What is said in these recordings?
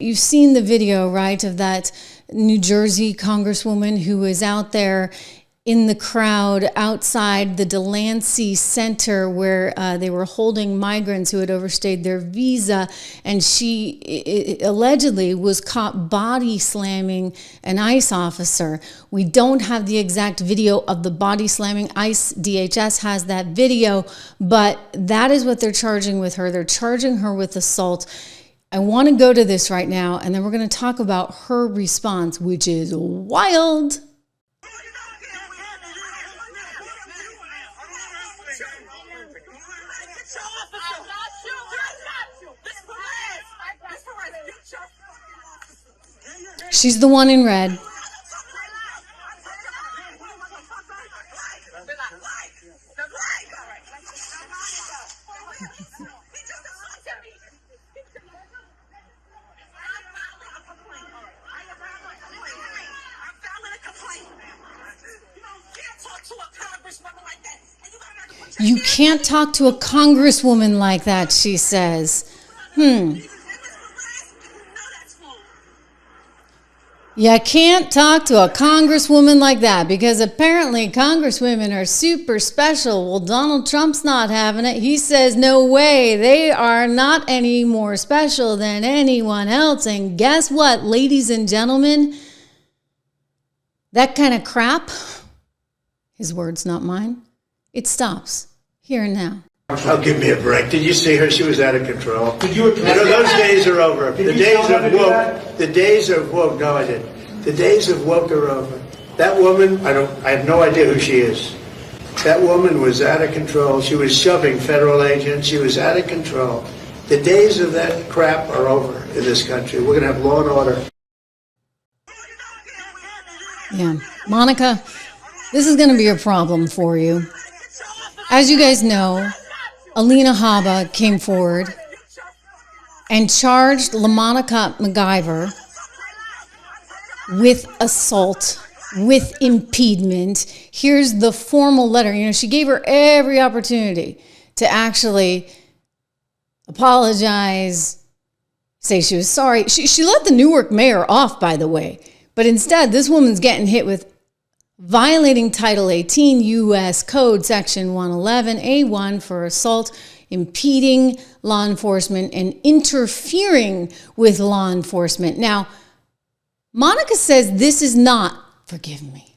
You've seen the video, right, of that New Jersey Congresswoman who was out there in the crowd outside the Delancey Center where they were holding migrants who had overstayed their visa, and she allegedly was caught body slamming an ICE officer. We don't have the exact video of the body slamming. ICE DHS has that video, but that is what they're charging with her. They're charging her with assault. I want to go to this right now, and then we're going to talk about her response, which is wild. She's the one in red. You can't talk to a congresswoman like that, she says. You can't talk to a congresswoman like that because apparently congresswomen are super special. Well, Donald Trump's not having it. He says, no way, they are not any more special than anyone else. And guess what, ladies and gentlemen? That kind of crap, his words, not mine, it stops here and now. Oh, give me a break. Did you see her? She was out of control. Did you address those days are over. The days of woke. No, I didn't. The days of woke are over. That woman, I have no idea who she is. That woman was out of control. She was shoving federal agents. She was out of control. The days of that crap are over in this country. We're going to have law and order. Yeah. Monica, this is going to be a problem for you. As you guys know, Alina Habba came forward and charged LaMonica MacGyver with assault, with impediment. Here's the formal letter. You know, she gave her every opportunity to actually apologize, say she was sorry. She let the Newark mayor off, by the way. But instead, this woman's getting hit with violating Title 18 U.S. Code Section 111A1 for assault, impeding law enforcement, and interfering with law enforcement. Now, Monica says this is not, forgive me,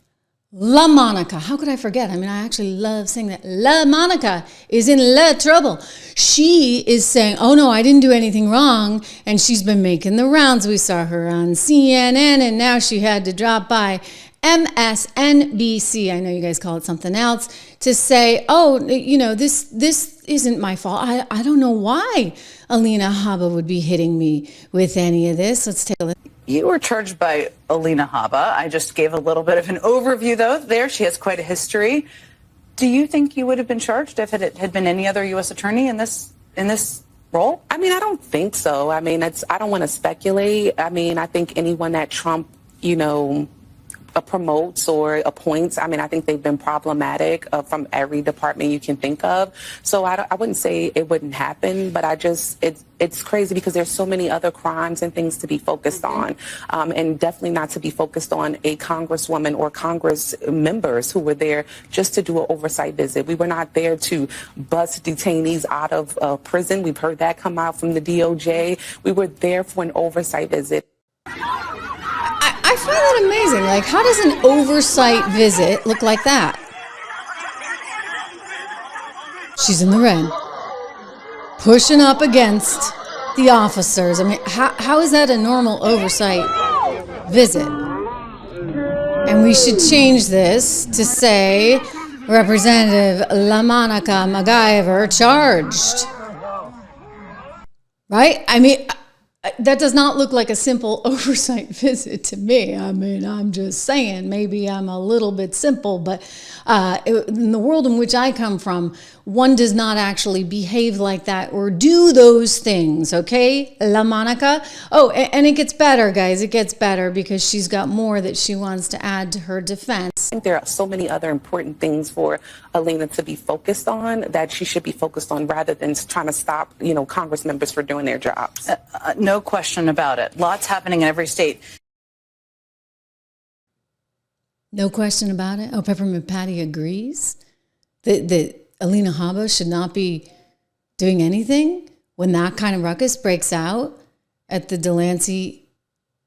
LaMonica. How could I forget? I mean, I actually love saying that. LaMonica is in trouble. She is saying, oh no, I didn't do anything wrong. And she's been making the rounds. We saw her on CNN, and now she had to drop by MSNBC, I know you guys call it something else, to say, oh, you know, this isn't my fault. I don't know why Alina Habba would be hitting me with any of this. Let's take a look. You were charged by Alina Habba. I just gave a little bit of an overview, though, there. She has quite a history. Do you think you would have been charged if it had been any other U.S. attorney in this role? I mean, I don't think so. I mean, I don't want to speculate. I mean, I think anyone that Trump, promotes or appoints, I mean, I think they've been problematic from every department you can think of. So I wouldn't say it wouldn't happen, but it's crazy because there's so many other crimes and things to be focused on, and definitely not to be focused on a congresswoman or Congress members who were there just to do an oversight visit. We were not there to bust detainees out of prison. We've heard that come out from the DOJ. We were there for an oversight visit. I find that amazing. Like, how does an oversight visit look like that? She's in the red, pushing up against the officers. I mean, how is that a normal oversight visit? And we should change this to say Representative LaMonica MacGyver charged. Right? I mean, that does not look like a simple oversight visit to me. I mean, I'm just saying, maybe I'm a little bit simple, but in the world in which I come from, one does not actually behave like that or do those things, okay, LaMonica? Oh, and it gets better, guys. It gets better because she's got more that she wants to add to her defense. I think there are so many other important things for Alina to be focused on that she should be focused on rather than trying to stop, Congress members for doing their jobs. No No question about it. Lots happening in every state. No question about it. Oh, Peppermint Patty agrees that Alina Habba should not be doing anything when that kind of ruckus breaks out at the Delancey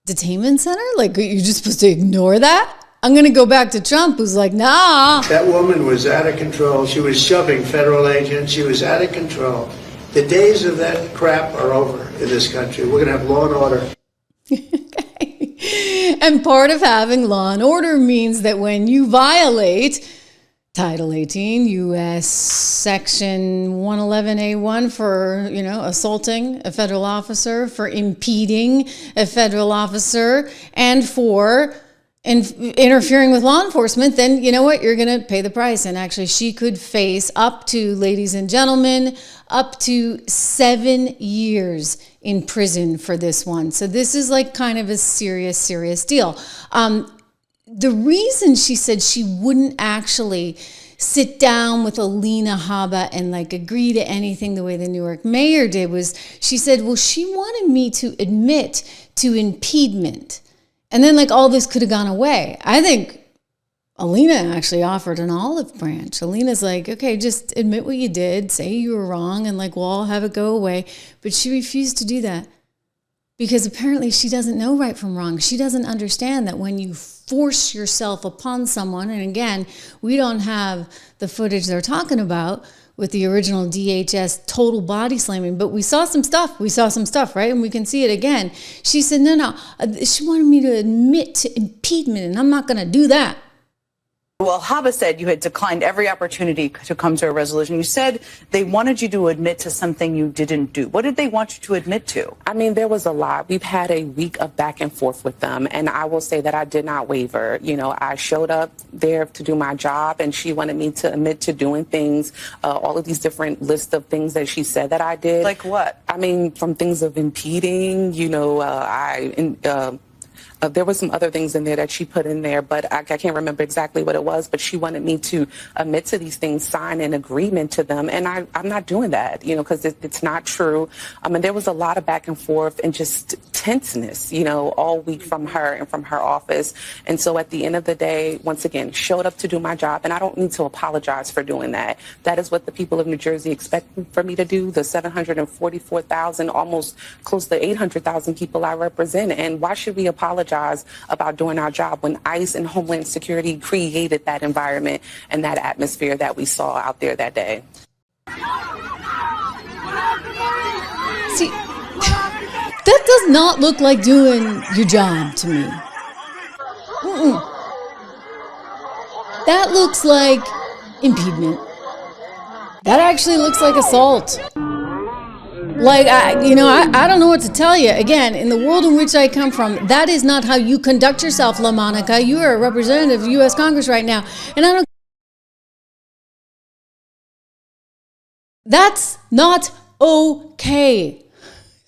Detainment Center. Like, you're just supposed to ignore that? I'm going to go back to Trump, who's like, nah. That woman was out of control. She was shoving federal agents. She was out of control. The days of that crap are over in this country. We're going to have law and order. Okay. And part of having law and order means that when you violate Title 18, U.S. Section 111A1 for, assaulting a federal officer, for impeding a federal officer, and for interfering with law enforcement, then you know what? You're going to pay the price. And actually, she could face up to, ladies and gentlemen, up to 7 years in prison for this one. So this is like kind of a serious deal. The reason she said she wouldn't actually sit down with Alina Habba and like agree to anything the way the Newark mayor did was she said, well, she wanted me to admit to impediment. And then like all this could have gone away. I think Alina actually offered an olive branch. Alina's like, okay, just admit what you did, say you were wrong, and like we'll all have it go away. But she refused to do that because apparently she doesn't know right from wrong. She doesn't understand that when you force yourself upon someone, and again, we don't have the footage they're talking about with the original DHS total body slamming, but we saw some stuff, right? And we can see it again. She said, no, she wanted me to admit to impediment, and I'm not going to do that. Well, Habba said you had declined every opportunity to come to a resolution. You said they wanted you to admit to something you didn't do. What did they want you to admit to? I mean, there was a lot. We've had a week of back and forth with them, and I will say that I did not waver. I showed up there to do my job, and she wanted me to admit to doing things, all of these different lists of things that she said that I did. Like what? I mean, from things of impeding, there was some other things in there that she put in there, but I can't remember exactly what it was. But she wanted me to admit to these things, sign an agreement to them. And I'm not doing that, because it's not true. And there was a lot of back and forth and just tenseness, all week from her and from her office. And so at the end of the day, once again, showed up to do my job. And I don't need to apologize for doing that. That is what the people of New Jersey expect for me to do. The 744,000, almost close to 800,000 people I represent. And why should we apologize about doing our job when ICE and Homeland Security created that environment and that atmosphere that we saw out there that day? See, that does not look like doing your job to me. That looks like impediment. That actually looks like assault. Like, I don't know what to tell you. Again, in the world in which I come from, that is not how you conduct yourself, LaMonica. You are a representative of U.S. Congress right now. And I don't... That's not okay.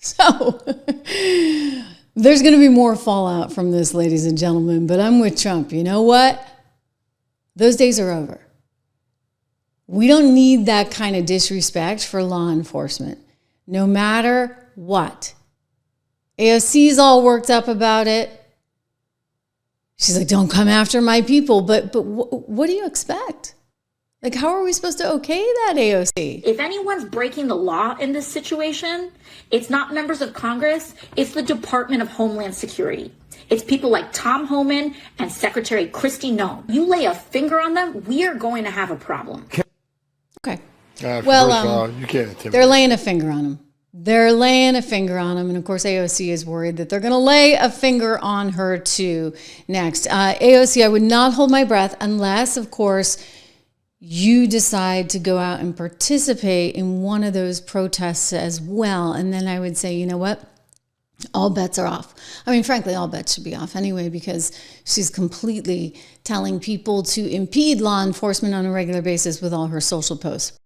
So, there's going to be more fallout from this, ladies and gentlemen. But I'm with Trump. You know what? Those days are over. We don't need that kind of disrespect for law enforcement. No matter what. AOC's all worked up about it. She's like, don't come after my people. But what do you expect? Like, how are we supposed to okay that, AOC? If anyone's breaking the law in this situation, it's not members of Congress. It's the Department of Homeland Security. It's people like Tom Homan and Secretary Kristi Noem. You lay a finger on them, we are going to have a problem. Okay. Well, you can't intimidate. They're laying a finger on him. And of course, AOC is worried that they're going to lay a finger on her too next. AOC, I would not hold my breath unless, of course, you decide to go out and participate in one of those protests as well. And then I would say, you know what? All bets are off. I mean, frankly, all bets should be off anyway, because she's completely telling people to impede law enforcement on a regular basis with all her social posts.